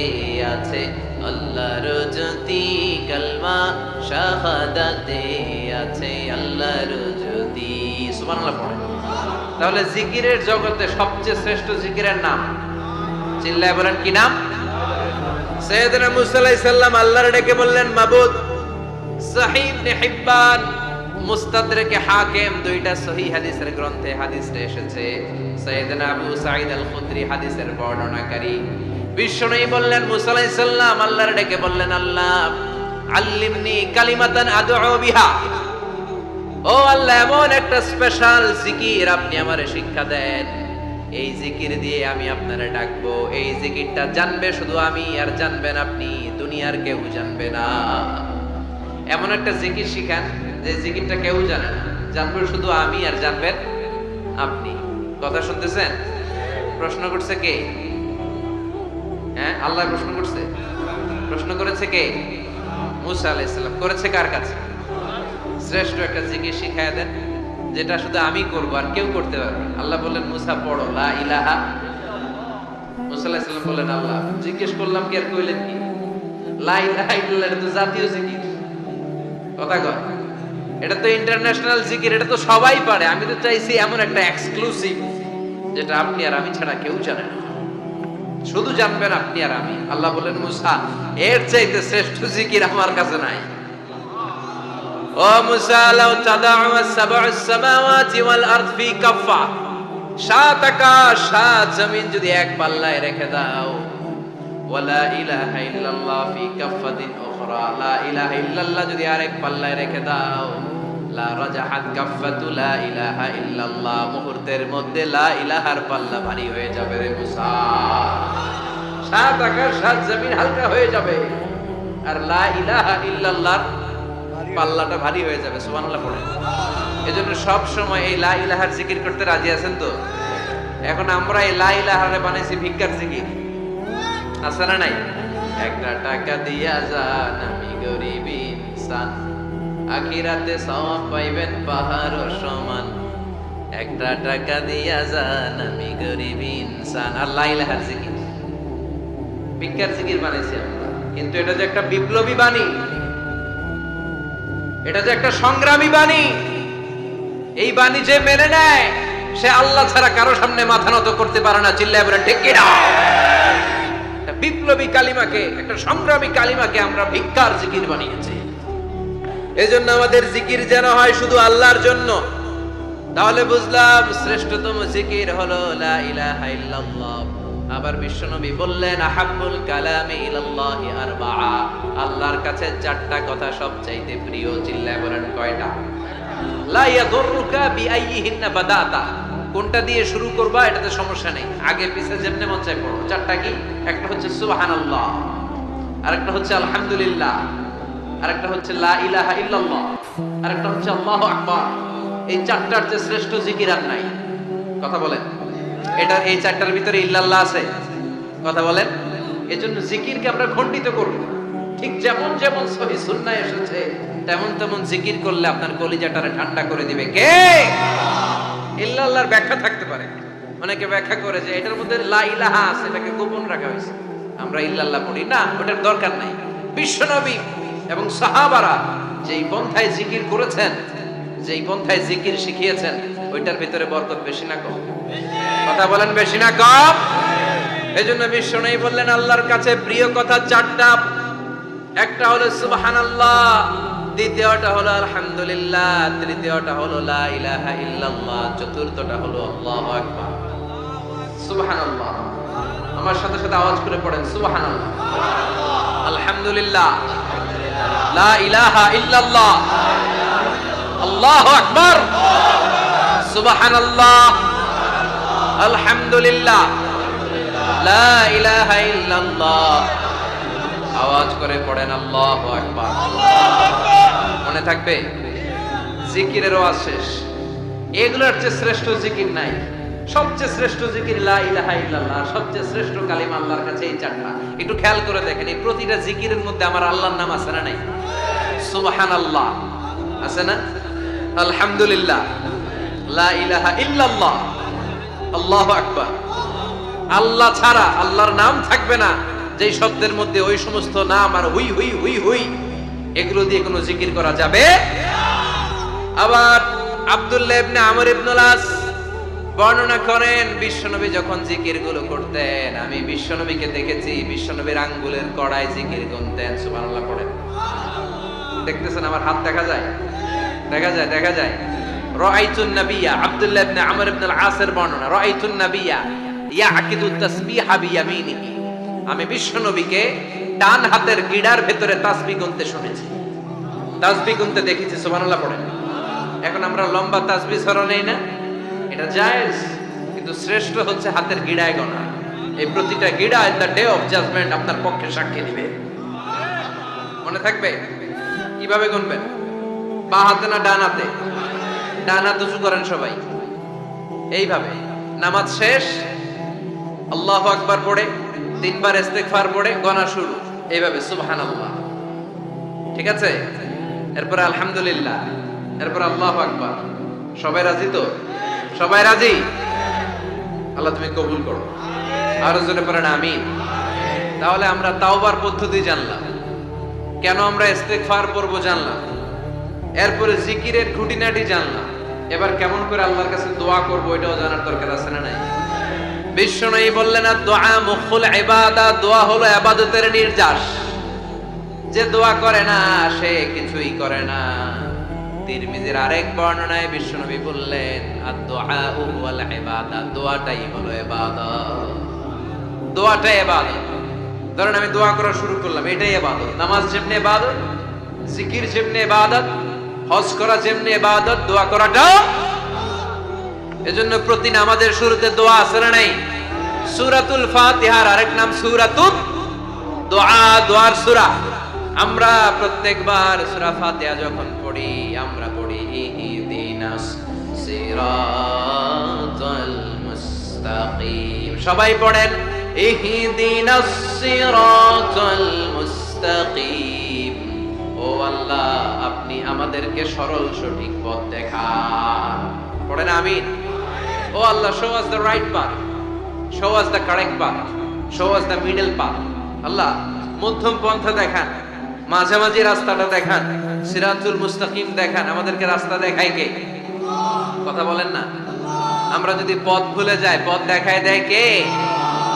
Speaker 1: আছে আল্লাহর জ্যোতি, কালমা শাহাদাতে আছে আল্লাহর জ্যোতি। সুবহানাল্লাহ পড়েন। তাহলে জিকিরের জগতে সবচেয়ে শ্রেষ্ঠ জিকিরের নাম চিল্লায় বলেন কি নাম? সাইয়েদনা মুসা আলাইহিস সালাম আল্লাহর ডেকে বললেন মাবুদ। সহিহ ইবনে হিব্বান, মুস্তাদরাকে হাকিম, দুইটা সহিহ হাদিসের গ্রন্থে হাদিসটা এসেছে। সাইয়েদনা আবু সাঈদ আল খুদরি হাদিসের বর্ণনাকারী। বিশ্বনবী বললেন মুসা আলাইহিস সালাম আল্লাহর ডেকে বললেন, আল্লাহ আল্লিমনি কালিমাতান আদউ বিহা। ও আল্লাহ, এমন একটা স্পেশাল জিকির আপনি আমারে শিক্ষা দেন, এই জিকির দিয়ে আমি আপনারে ডাকবো। এই জিকিরটা জানবে শুধু আমি, আর জানবেন আপনি, দুনিয়ার কেউ জানবে না। এমন একটা জিকির শিখান যে জিকিরটা কেউ জানে না, জানবে শুধু আমি আর জানবেন আপনি। কথা শুনতেছেন? প্রশ্ন করছে কে? হ্যাঁ, আল্লাহ প্রশ্ন করছে। প্রশ্ন করেছে কে? মুসা আলাইহিস সালাম। করেছে কার কাছে? শ্রেষ্ঠ একটা জিকির শিখায় দেন যেটা শুধু আমি করবো আর কেউ করতে পারবে না। আল্লাহ বললেন মুসা পড়ো লা ইলাহা। মুসা আলাইহিস সালাম বললেন আল্লাহ জিজ্ঞেস করলাম কি আর কইলেন কি? লা ইলাহা ইল্লাল্লাহ, এটা তো জাতীয় জিকির। কথা কর, এটা তো ইন্টারন্যাশনাল জিকির, এটা তো সবাই পারে। আমি তো চাইছি এমন একটা এক্সক্লুসিভ যেটা আপনি আর আমি ছাড়া কেউ জানে না, শুধু জানবেন আপনি আর আমি। আল্লাহ বলেন মুসা এর চাইতে শ্রেষ্ঠ জিকির আমার কাছে নাই। ও মুসা লাউ তাদাউ সাবউস সামাওয়াতি ওয়াল আরদ ফি কাফা, সাত আকাশ সাত জমিন যদি এক পাল্লায় রেখে দাও, ওয়ালা ইলাহা ইল্লাল্লাহ ফি কাফাতিন উখরা, লা ইলাহা ইল্লাল্লাহ যদি আরেক পাল্লায় রেখে দাও, লা রাজাহাত কাফাতু লা ইলাহা ইল্লাল্লাহ, মুহূর্তের মধ্যে লা ইলাহার পাল্লা ভারী হয়ে যাবে রে মুসা। সাত আকাশ সাত জমিন হালকা হয়ে যাবে, আর লা ইলাহা ইল্লাল্লাহর পাল্লাটা ভারী হয়ে যাবে। সুবহানাল্লাহ পড়েন। এজন্য সব সময় এই লা ইলাহার জিকির করতে রাজি আছেন তো? এখন আমরা এই লা ইলাহারে বানাইছি ভিক্ষার জিকির, আছে না নাই? একটা টাকা দিয়া যান আমি গরিব ইনসান, আখিরাতে সওয়াব পাইবেন পাহাড় সমান। একটা টাকা দিয়া যান আমি গরিব ইনসান। আর লা ইলাহার জিকির ভিক্ষার জিকির বানাইছি আমরা। কিন্তু এটা যে একটা বিপ্লবী বাণী, এটা যে একটা সংগ্রামী বাণী, এই বাণী যে মেনে নেয় সে আল্লাহ ছাড়া কারো সামনে মাথা নত করতে পারে না। চিল্লায় বলে ঠিক কি না? বিপ্লবী কালিমাকে, একটা সংগ্রামী কালিমাকে আমরা ভিক্ষার জিকির বানিয়েছি। এজন্য আমাদের জিকির যেন হয় শুধু আল্লাহর জন্য। তাহলে বুঝলাম শ্রেষ্ঠতম জিকির হলো লা ইলাহা ইল্লাল্লাহ। আবার বিশ্বনবী বললেন আহাব্বুল কালামি ইলাল্লাহি আরবাআ, আল্লাহর কাছে চারটা কথা সবচাইতে প্রিয়। চিল্লায় বলেন কয়টা? লা ইয়াদুররুকা বিআইয়িহিন্না বাদাতা, কোনটা দিয়ে শুরু করবা এটাতে সমস্যা নেই, আগে পিছে যেমনে মন চায় পড়ো। চারটা কি? একটা হচ্ছে সুবহানাল্লাহ, আরেকটা হচ্ছে আলহামদুলিল্লাহ, আরেকটা হচ্ছে লা ইলাহা ইল্লাল্লাহ, আরেকটা হচ্ছে আল্লাহু আকবার। এই চারটার যে শ্রেষ্ঠ জিকির আর নাই। কথা বলেন, এটা এই চারটার ভিতরে ইল্লাল্লাহ আছে? কথা বলেন। এজন্য জিকিরকে আমরা খণ্ডিত করব। ঠিক যেমন যেমন সহিহ সুন্নাহ এসেছে তেমন তেমন জিকির করলে আপনার কলিজাটারে ঠান্ডা করে দিবে কে? ইল্লাল্লাহর ব্যাখ্যা থাকতে পারে, অনেকে ব্যাখ্যা করে যে এটার মধ্যে লা ইলাহা আছে, এটাকে গোপন রাখা হয়েছে, আমরা ইল্লাল্লাহ পড়ি না, ওটার দরকার নাই। বিশ্বনবী এবং সাহাবারা যেই পন্থায় জিকির করেছেন, যেই পন্থায় জিকির শিখিয়েছেন, ওইটার ভিতরে বরকত বেশি না কম? কথা বলেন, বেশি না কম? এজন্য বিশ্বনবী বললেন আল্লাহর কাছে প্রিয় কথা চারটা। একটা হলো সুবহানাল্লাহ, দ্বিতীয়টা হলো আলহামদুলিল্লাহ, তৃতীয়টা হলো লা ইলাহা ইল্লাল্লাহ, চতুর্থটা হলো আল্লাহু আকবার। সুবহানাল্লাহ। আমার সাথে সাথে আওয়াজ করে পড়েন সুবহানাল্লাহ। আলহামদুলিল্লাহ, লা ইলাহা ইল্লাল্লাহ, আল্লাহু আকবার, সুবহানাল্লাহ, আলহামদুলিল্লাহ, লা ইলাহা ইল্লাল্লাহ। আওয়াজ করে পড়েন আল্লাহু আকবার। মনে থাকবে জিকিরের ওয়াজ শেষ। এগুলোর চেয়ে শ্রেষ্ঠ জিকির নাই। সবচেয়ে শ্রেষ্ঠ জিকির লা ইলাহা ইল্লাল্লাহ, সবচেয়ে শ্রেষ্ঠ কালিমা আল্লাহর কাছে এই চারটা। একটু খেয়াল করে দেখেন, এই প্রতিটা জিকিরের মধ্যে আমার আল্লাহর নাম আছে না নাই? সুবহানাল্লাহ আছে না? আলহামদুলিল্লাহ, লা ইলাহা ইল্লাল্লাহ, আল্লাহু আকবার। আল্লাহ ছাড়া আল্লাহর নাম থাকবে না যেই শব্দের মধ্যে ওই সমস্ত নাম আর হুই হুই হুই হুই এগুলো দিয়ে কোনো জিকির করা যাবে। আবার আব্দুল্লাহ ইবনে আমর ইবনে আস বর্ণনা করেন, বিশ্বনবী যখন জিকির গুলো করতেন, আমি বিশ্বনবীকে দেখেছি বিশ্বনবীর আঙ্গুলের কড়ায় জিকির গুনতেন। সুবহানাল্লাহ পড়েন। দেখতেছেন আমার হাত দেখা যায়? দেখা যায়, দেখা যায়। রাআইতুন নাবিয়্যা, আব্দুল্লাহ ইবনে আমর ইবনে আস এর বর্ণনা, রাআইতুন নাবিয়্যা ইয়াকিদু তাসবিহা বিয়ামিনিহি, আমি বিশ্বনবীকে ডান হাতের গিড়ার ভেতরে তাসবিহ গুনতে শুনেছি, তাসবিহ গুনতে দেখেছি। সুবহানাল্লাহ পড়েন। এখন আমরা লম্বা তাসবিহ ছড়া নেই না, এটা জায়েজ, কিন্তু শ্রেষ্ঠ হচ্ছে হাতের গিড়ায় গোনা। এই প্রতিটা গিড়া in the day of judgement আপনার পক্ষে সাক্ষী দিবে। মনে থাকবে কিভাবে গুনবেন? বা হাতে না ডান হাতে? ডান হাত উঁচু করেন সবাই এইভাবে। নামাজ শেষ, আল্লাহু আকবার পড়ে 3 বার ইস্তিগফার পড়ে গোনা শুরু, এইভাবে সুবহানাল্লাহ। ঠিক আছে? এরপর আলহামদুলিল্লাহ, এরপর আল্লাহু আকবার। সবাই রাজি তো? সবাই রাজি? আল্লাহ তুমি কবুল করো। আর জোরে পড়েন আমিন। তাহলে আমরা তাওবার পদ্ধতি জানলাম, কেন আমরা ইস্তিগফার পড়ব জানলাম, এরপরে জিকিরের খুঁটিনাটি জানলাম। এবার কেমন করে আল্লাহর কাছে দোয়া করব এটাও জানার দরকার আছে না নাই? বিশ্বনবী বললেন আর দোয়া মুখুল ইবাদা, দোয়া হলো ইবাদতের নির্যাস। যে দোয়া করে না সে কিছুই করে না। তিরমিজির আরেক বর্ণনায় বিশ্বনবী বললেন আর দোয়া ওয়াল ইবাদা, দোয়াটাই হলো ইবাদত। দোয়াটাই ইবাদত। ধরেন আমি দোয়া করা শুরু করলাম, এটাই ইবাদত। নামাজ যেমনি ইবাদত, জিকির যেমনি ইবাদত, হজ করা যেমনি ইবাদত, দোয়া করাটাও। এজন্য প্রতি নামাজের শুরুতে দোয়া আছে না নাই? সূরাতুল ফাতিহার আরেক নাম সূরাতুদ দোয়া, দোয়ার সূরা। আমরা প্রত্যেকবার সূরা ফাতিহা যখন পড়ি আমরা পড়ি ইহদিনাস সিরাতাল মুস্তাকিম। সবাই পড়েন ইহদিনাস সিরাতাল মুস্তাকিম। ও আল্লাহ, আপনি আমাদেরকে সরল সঠিক পথ দেখান। পড়েন আমিন। ও আল্লাহ, show us the right path, show us the correct path, show us the middle path. আল্লাহ মধ্যম পন্থা দেখান, মাঝামাঝি রাস্তাটা দেখান, সিরাতুল মুস্তাকিম দেখান। আমাদেরকে রাস্তা দেখায় কে? কথা বলেন না। আমরা যদি পথ ভুলে যাই, পথ দেখায় দেয় কে?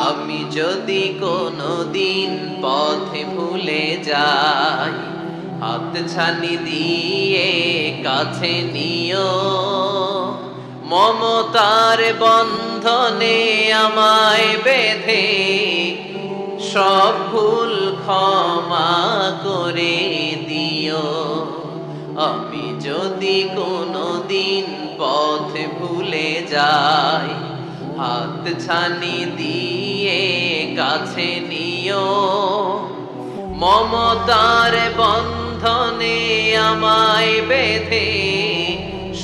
Speaker 1: আমি যদি কোনদিন পথে ভুলে যাই, হাত ছানি দিয়ে কাছে নিও, মমতার বন্ধনে আমায় বেঁধে সব ভুল ক্ষমা করে দিও। আমি যদি কোনদিন পথ ভুলে যাই, হাত ছানি দিয়ে কাছে নিও, মমতার বন্ধনে আমায় বেঁধে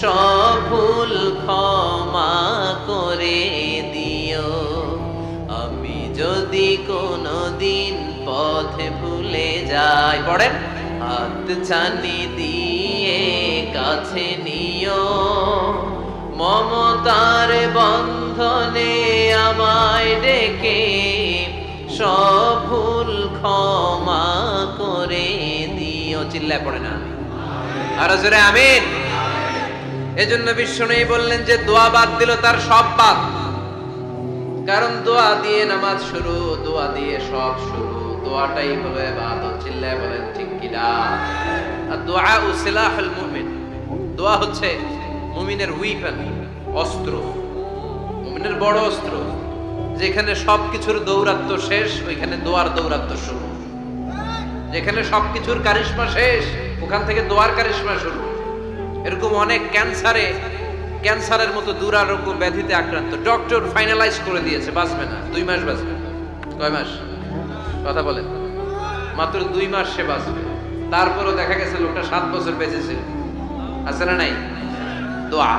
Speaker 1: সব ভুল ক্ষমা করে দিও। আমি যদি কোনদিন পথে ভুলে যাই, পড়েন, হাত ছানি দিয়ে কাছে নিও, মমতার বন্ধনে আমায় ডেকে সব ভুল ক্ষমা করে দিও। চিল্লায় পড়ে না আর জোরে আমিন। এজন্য বিশ্বনবী বললেন যে দোয়া বাদ দিল তার সব বাদ। কারণ দোয়া দিয়ে নামাজ শুরু, দোয়া দিয়ে সব শুরু, দোয়াটাই হলো ইবাদত। চিল্লায় বলেন ঠিক কিনা? আর দোয়া ও সিলাহুল মুমিন, দোয়া হচ্ছে মুমিনের উইপন, অস্ত্র, মুমিনের বড় অস্ত্র। যেখানে সবকিছুর দৌরাত্ম্য শেষ, ওইখানে দোয়ার দৌরাত্ম্য শুরু। যেখানে সবকিছুর কারিশমা শেষ, ওখান থেকে দোয়ার কারিশমা শুরু। এরকম অনেক ক্যান্সারের মতো দুরারোগ্য ব্যাধিতে আক্রান্ত, ডক্টর ফাইনালাইজ করে দিয়েছে বাঁচবে না, 2 মাস বাঁচবে। কয় মাস? কথা বলেন। মাত্র 2 মাস সে বাঁচবে। তারপরও দেখা গেছে লোকটা 7 বছর বেঁচে ছিল। আছে না নাই? দোয়া।